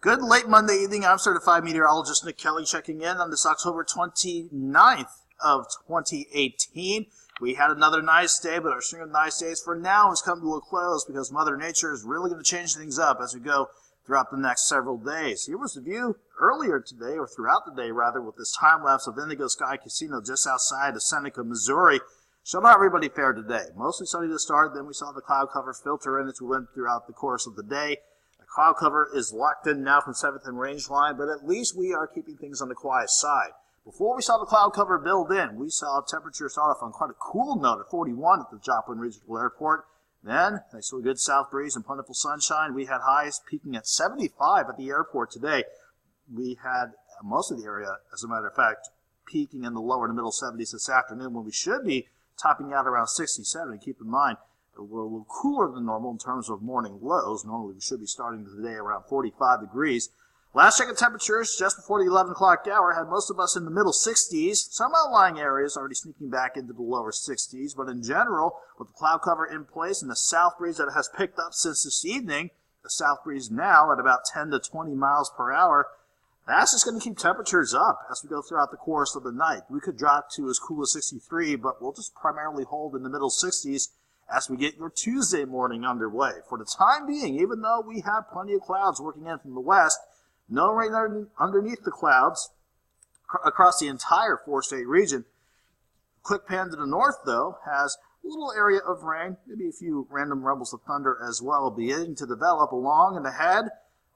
Good late Monday evening. I'm certified meteorologist Nick Kelly checking in on this October 29th of 2018. We had another nice day, but our string of nice days for now has come to a close because Mother Nature is really going to change things up as we go throughout the next several days. Here was the view earlier today, or throughout the day rather, with this time lapse of Indigo Sky Casino just outside of Seneca, Missouri. So how everybody fared today. Mostly sunny to start, then we saw the cloud cover filter in as we went throughout the course of the day. Cloud cover is locked in now from 7th and range line, but at least we are keeping things on the quiet side. Before we saw the cloud cover build in, we saw temperature start off on quite a cool note at 41 at the Joplin Regional Airport. Then, thanks to a good south breeze and plentiful sunshine, we had highs peaking at 75 at the airport today. We had most of the area, as a matter of fact, peaking in the lower to middle 70s this afternoon when we should be topping out around 67. And keep in mind, we're a little cooler than normal in terms of morning lows. Normally we should be starting the day around 45 degrees. Last check of temperatures just before the 11 o'clock hour had most of us in the middle 60s. Some outlying areas already sneaking back into the lower 60s. But in general, with the cloud cover in place and the south breeze that has picked up since this evening, the south breeze now at about 10 to 20 miles per hour, that's just going to keep temperatures up as we go throughout the course of the night. We could drop to as cool as 63, but we'll just primarily hold in the middle 60s as we get your Tuesday morning underway. For the time being, even though we have plenty of clouds working in from the west, no rain underneath the clouds across the entire four-state region. Quick pan to the north, though, has a little area of rain, maybe a few random rumbles of thunder as well, beginning to develop along and ahead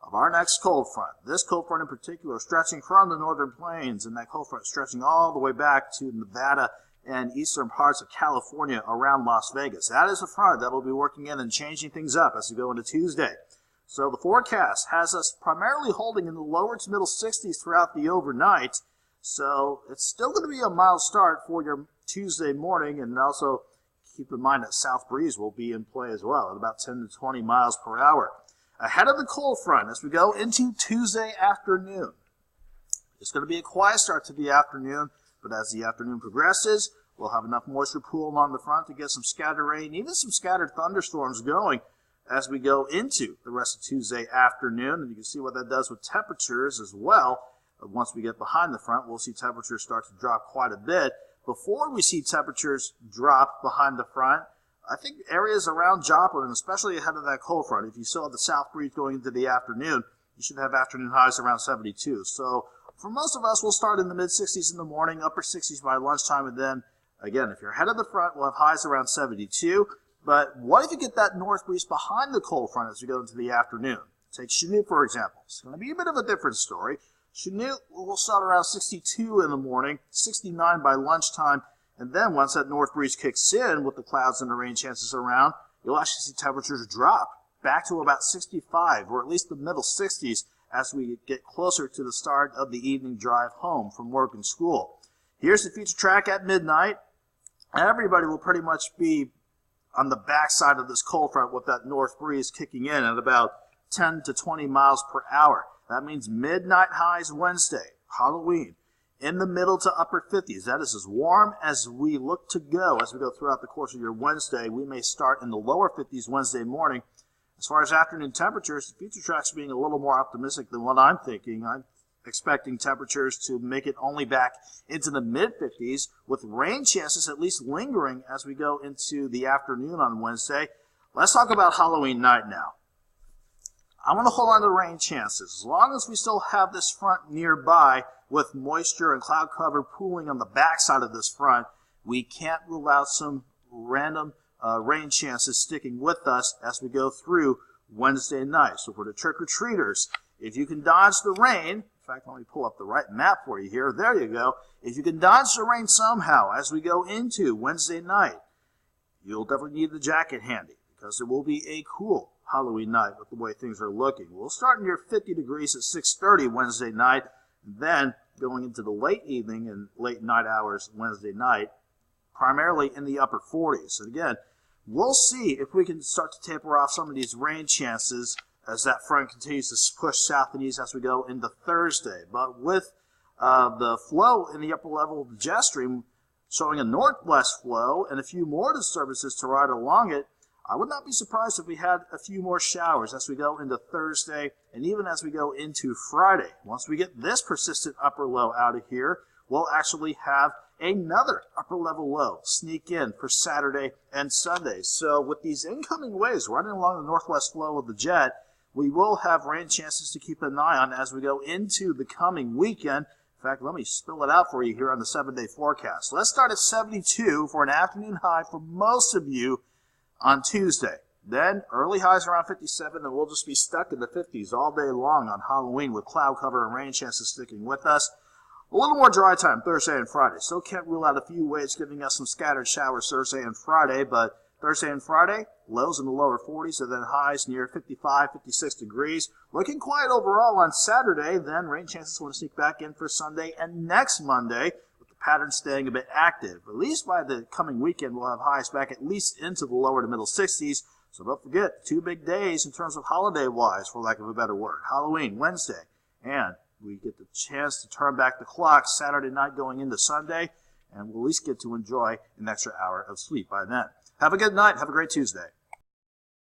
of our next cold front. This cold front in particular stretching from the northern plains, and that cold front stretching all the way back to Nevada and eastern parts of California around Las Vegas. That is a front that will be working in and changing things up as we go into Tuesday. So the forecast has us primarily holding in the lower to middle 60s throughout the overnight. So it's still going to be a mild start for your Tuesday morning, and also keep in mind that south breeze will be in play as well at about 10 to 20 miles per hour. Ahead of the cold front as we go into Tuesday afternoon. It's going to be a quiet start to the afternoon. But as the afternoon progresses, we'll have enough moisture pooling on the front to get some scattered rain, even some scattered thunderstorms going as we go into the rest of Tuesday afternoon. And you can see what that does with temperatures as well. Once we get behind the front, we'll see temperatures start to drop quite a bit. Before we see temperatures drop behind the front, I think areas around Joplin, especially ahead of that cold front, if you still have the south breeze going into the afternoon, you should have afternoon highs around 72. So for most of us, we'll start in the mid-60s in the morning, upper 60s by lunchtime, and then, again, if you're ahead of the front, we'll have highs around 72. But what if you get that north breeze behind the cold front as we go into the afternoon? Take Chanute, for example. It's going to be a bit of a different story. Chanute will start around 62 in the morning, 69 by lunchtime, and then once that north breeze kicks in with the clouds and the rain chances around, you'll actually see temperatures drop back to about 65, or at least the middle 60s, as we get closer to the start of the evening drive home from work and school. Here's the future track at midnight. Everybody will pretty much be on the backside of this cold front with that north breeze kicking in at about 10 to 20 miles per hour. That means midnight highs Wednesday, Halloween, in the middle to upper 50s. That is as warm as we look to go as we go throughout the course of your Wednesday. We may start in the lower 50s Wednesday morning. As far as afternoon temperatures, the future track's being a little more optimistic than what I'm thinking. I'm expecting temperatures to make it only back into the mid-50s, with rain chances at least lingering as we go into the afternoon on Wednesday. Let's talk about Halloween night now. I want to hold on to rain chances. As long as we still have this front nearby with moisture and cloud cover pooling on the backside of this front, we can't rule out some random rain chances sticking with us as we go through Wednesday night. So for the trick-or-treaters, if you can dodge the rain, in fact, let me pull up the right map for you here. There you go. If you can dodge the rain somehow as we go into Wednesday night, you'll definitely need the jacket handy because it will be a cool Halloween night with the way things are looking. We'll start near 50 degrees at 6:30 Wednesday night, and then going into the late evening and late night hours Wednesday night, primarily in the upper 40s. And again, we'll see if we can start to taper off some of these rain chances as that front continues to push south and east as we go into Thursday. But with the flow in the upper level of the jet stream showing a northwest flow and a few more disturbances to ride along it, I would not be surprised if we had a few more showers as we go into Thursday and even as we go into Friday. Once we get this persistent upper low out of here, we'll actually have another upper level low sneak in for Saturday and Sunday. So with these incoming waves running along the northwest flow of the jet, we will have rain chances to keep an eye on as we go into the coming weekend. In fact, let me spill it out for you here on the 7-day forecast. Let's start at 72 for an afternoon high for most of you on Tuesday. Then early highs around 57, and we'll just be stuck in the 50s all day long on Halloween with cloud cover and rain chances sticking with us. A little more dry time Thursday and Friday. Still can't rule out a few waves giving us some scattered showers Thursday and Friday, but Thursday and Friday, lows in the lower 40s and then highs near 55, 56 degrees. Looking quiet overall on Saturday, then rain chances want to sneak back in for Sunday and next Monday, with the pattern staying a bit active. At least by the coming weekend, we'll have highs back at least into the lower to middle 60s. So don't forget, 2 big days in terms of holiday-wise, for lack of a better word. Halloween, Wednesday, and we get the chance to turn back the clock Saturday night going into Sunday, and we'll at least get to enjoy an extra hour of sleep by then. Have a good night. Have a great Tuesday.